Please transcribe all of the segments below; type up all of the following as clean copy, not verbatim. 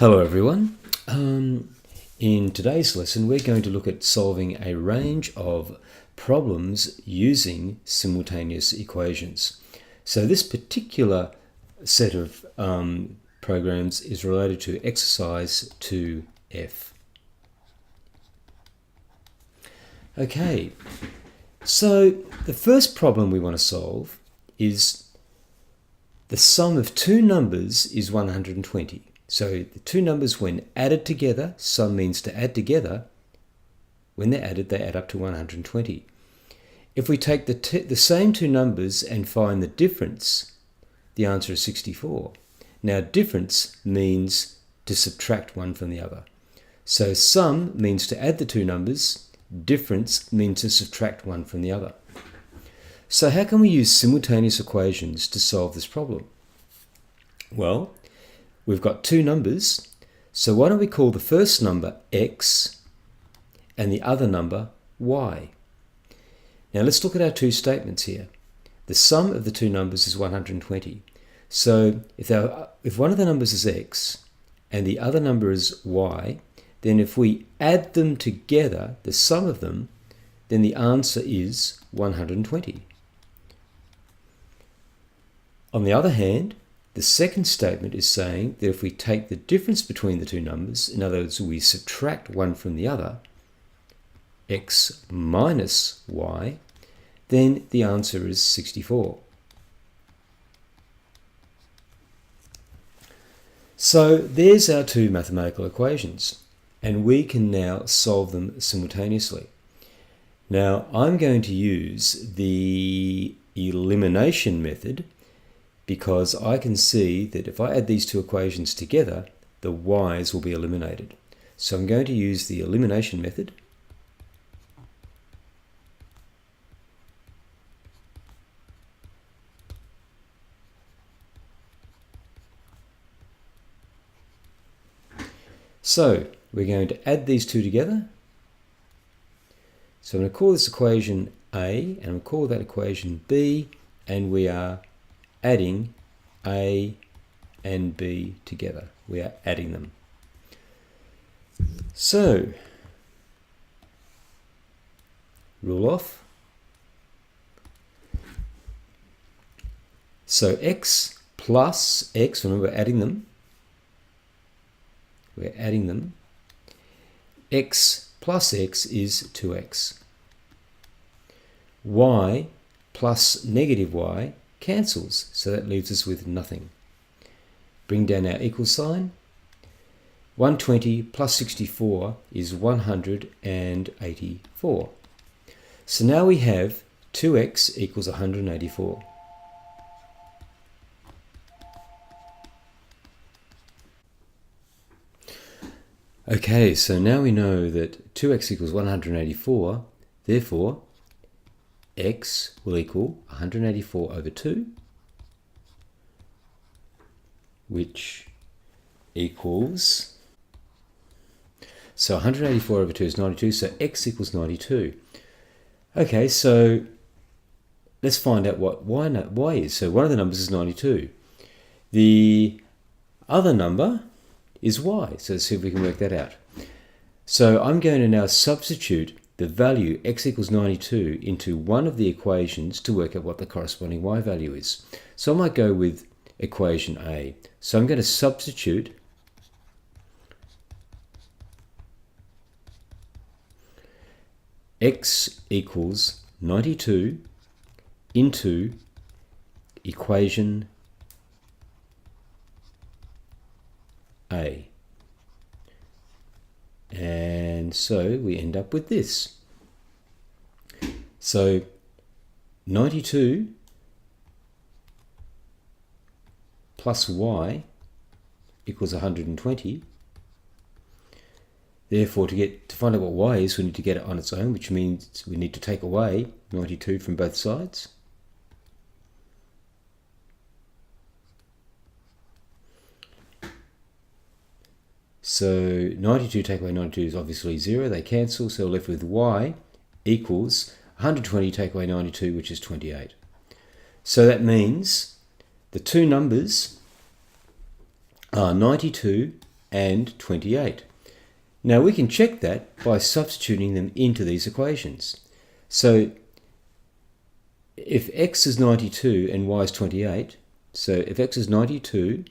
Hello everyone. In today's lesson we're going to look at solving a range of problems using simultaneous equations. So this particular set of programs is related to exercise 2F. Okay, so the first problem we want to solve is the sum of two numbers is 120. So the two numbers, when added together, sum means to add together. When they're added, they add up to 120. If we take the same two numbers and find the difference, the answer is 64. Now, difference means to subtract one from the other. So sum means to add the two numbers. Difference means to subtract one from the other. So how can we use simultaneous equations to solve this problem? Well, we've got two numbers, so why don't we call the first number x and the other number y. Now let's look at our two statements here. The sum of the two numbers is 120. So if one of the numbers is x and the other number is y, then if we add them together, the sum of them, then the answer is 120. On the other hand, the second statement is saying that if we take the difference between the two numbers, in other words, we subtract one from the other, x minus y, then the answer is 64. So there's our two mathematical equations, and we can now solve them simultaneously. Now, I'm going to use the elimination method because I can see that if I add these two equations together, the y's will be eliminated. So I'm going to use the elimination method. So we're going to add these two together. So I'm going to call this equation A, and I'll call that equation B, and we are adding A and B together. We are adding them. So, rule off. So x plus x, remember we're adding them. We're adding them. X plus x is 2x. Y plus negative y cancels, so that leaves us with nothing. Bring down our equal sign. 120 plus 64 is 184. So now we have 2x equals 184. Okay, so now we know that 2x equals 184, therefore x will equal 184 over 2, which equals, so 184 over 2 is 92, so x equals 92. Okay, so let's find out what y is. So one of the numbers is 92. The other number is y, so let's see if we can work that out. So I'm going to now substitute the value x equals 92 into one of the equations to work out what the corresponding y value is. So I might go with equation A. So I'm going to substitute x equals 92 into equation A. And so we end up with this. So 92 plus y equals 120. Therefore, to find out what y is, we need to get it on its own, which means we need to take away 92 from both sides. So 92 take away 92 is obviously 0. They cancel, so we're left with y equals 120 take away 92, which is 28. So that means the two numbers are 92 and 28. Now we can check that by substituting them into these equations. So if x is 92 and y is 28, so if x is 92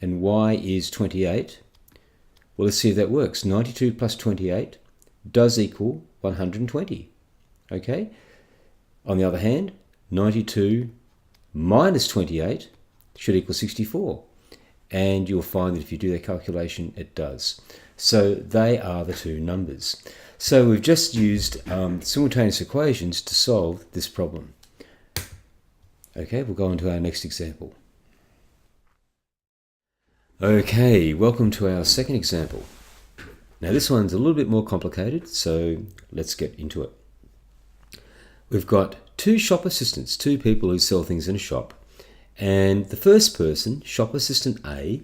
and y is 28, well, let's see if that works. 92 plus 28 does equal 120. Okay? On the other hand, 92 minus 28 should equal 64. And you'll find that if you do that calculation, it does. So they are the two numbers. So we've just used simultaneous equations to solve this problem. Okay, we'll go on to our next example. Okay, welcome to our second example. Now this one's a little bit more complicated, so let's get into it. We've got two shop assistants, two people who sell things in a shop. And the first person, shop assistant A,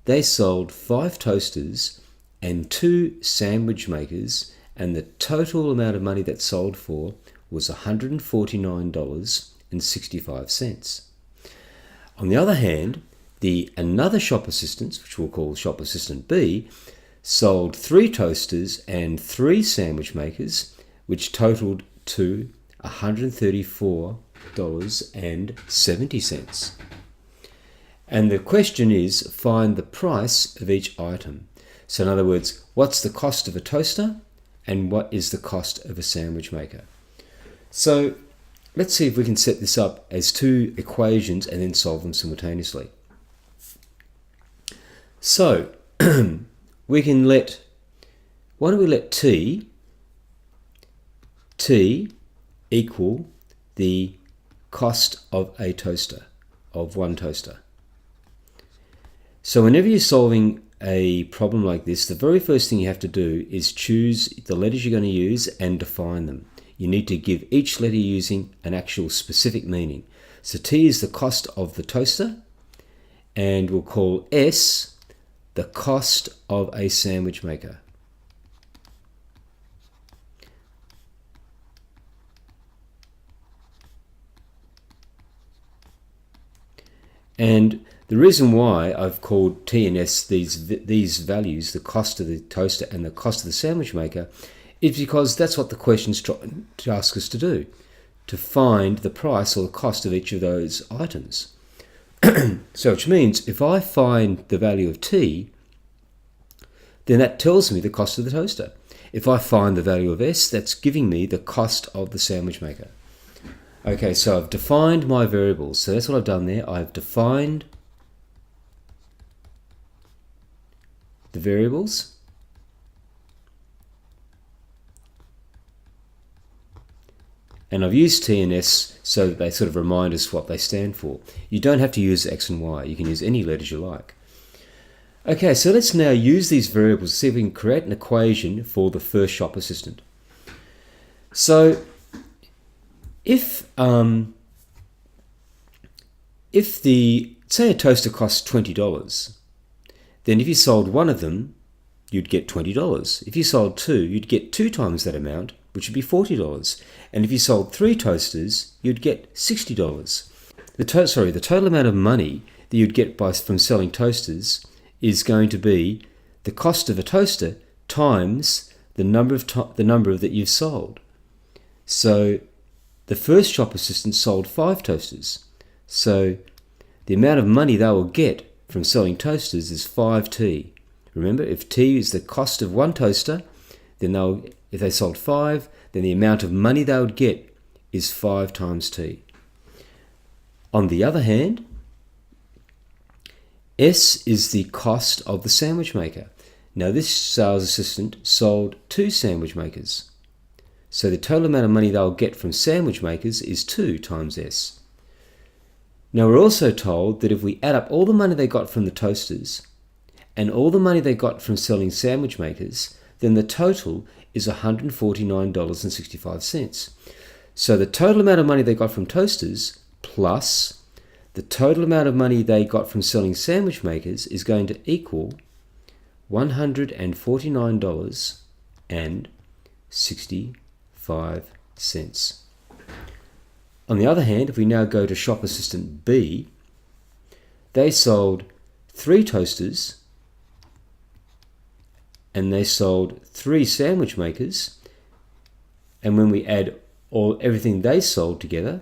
they sold 5 toasters and 2 sandwich makers, and the total amount of money that sold for was $149.65. On the other hand, another shop assistant, which we'll call shop assistant B, sold 3 toasters and 3 sandwich makers, which totaled to $134.70. And the question is, find the price of each item. So in other words, what's the cost of a toaster and what is the cost of a sandwich maker? So let's see if we can set this up as 2 equations and then solve them simultaneously. So we can why don't we let T equal the cost of a toaster, of one toaster. So whenever you're solving a problem like this, the very first thing you have to do is choose the letters you're going to use and define them. You need to give each letter using an actual specific meaning. So T is the cost of the toaster, and we'll call S the cost of a sandwich maker. And the reason why I've called T and S these values, the cost of the toaster and the cost of the sandwich maker, is because that's what the question's trying to ask us to do, to find the price or the cost of each of those items. So which means if I find the value of T, then that tells me the cost of the toaster. If I find the value of S, that's giving me the cost of the sandwich maker. Okay, so I've defined my variables. So that's what I've done there. I've defined the variables. And I've used T and S so that they sort of remind us what they stand for. You don't have to use X and Y. You can use any letters you like. Okay, so let's now use these variables to see if we can create an equation for the first shop assistant. So if say a toaster costs $20, then if you sold one of them, you'd get $20. If you sold 2, you'd get 2 times that amount, which would be $40. And if you sold 3 toasters, you'd get $60. The total amount of money that you'd get from selling toasters is going to be the cost of a toaster times the number that you've sold. So the first shop assistant sold 5 toasters. So the amount of money they will get from selling toasters is 5T. Remember, if T is the cost of one toaster, then if they sold 5, then the amount of money they would get is 5 times T. On the other hand, S is the cost of the sandwich maker. Now this sales assistant sold 2 sandwich makers. So the total amount of money they'll get from sandwich makers is 2 times S. Now we're also told that if we add up all the money they got from the toasters and all the money they got from selling sandwich makers, then the total is $149.65. So the total amount of money they got from toasters plus the total amount of money they got from selling sandwich makers is going to equal $149.65. On the other hand, if we now go to shop assistant B, they sold 3 toasters and they sold 3 sandwich makers, and when we add everything they sold together,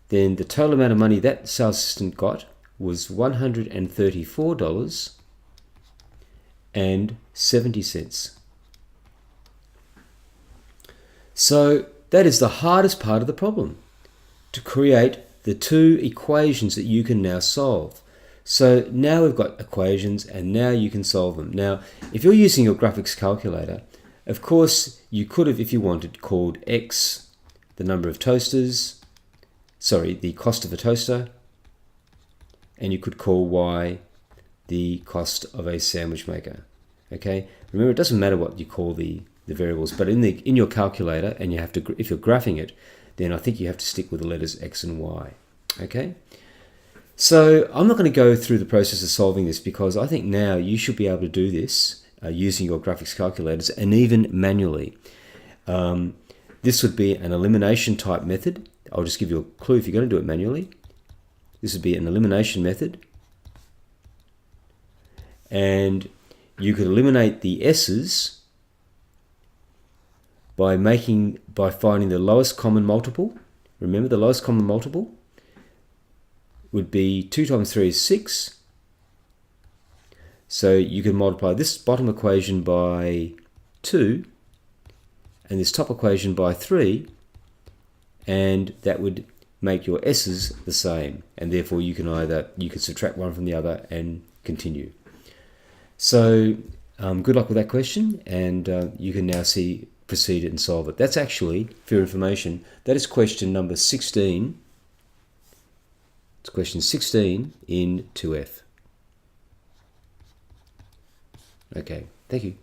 then the total amount of money that sales assistant got was $134.70. So that is the hardest part of the problem, to create the 2 equations that you can now solve. So now we've got equations, and now you can solve them. Now, if you're using your graphics calculator, of course, you could have, if you wanted, called X the number of toasters, the cost of a toaster, and you could call Y the cost of a sandwich maker. Okay, remember, it doesn't matter what you call the variables, but in your calculator, and you have to, if you're graphing it, then I think you have to stick with the letters X and Y. Okay, so I'm not going to go through the process of solving this, because I think now you should be able to do this using your graphics calculators, and even manually. This would be an elimination type method. I'll just give you a clue if you're going to do it manually. This would be an elimination method, and you could eliminate the S's by finding the lowest common multiple. Remember, the lowest common multiple would be 2 times 3 is 6. So you can multiply this bottom equation by 2 and this top equation by 3, and that would make your S's the same, and therefore you can subtract one from the other and continue. So good luck with that question, and you can now proceed and solve it. That's actually, for your information, that is question number 16. It's question 16 in 2F. Okay, thank you.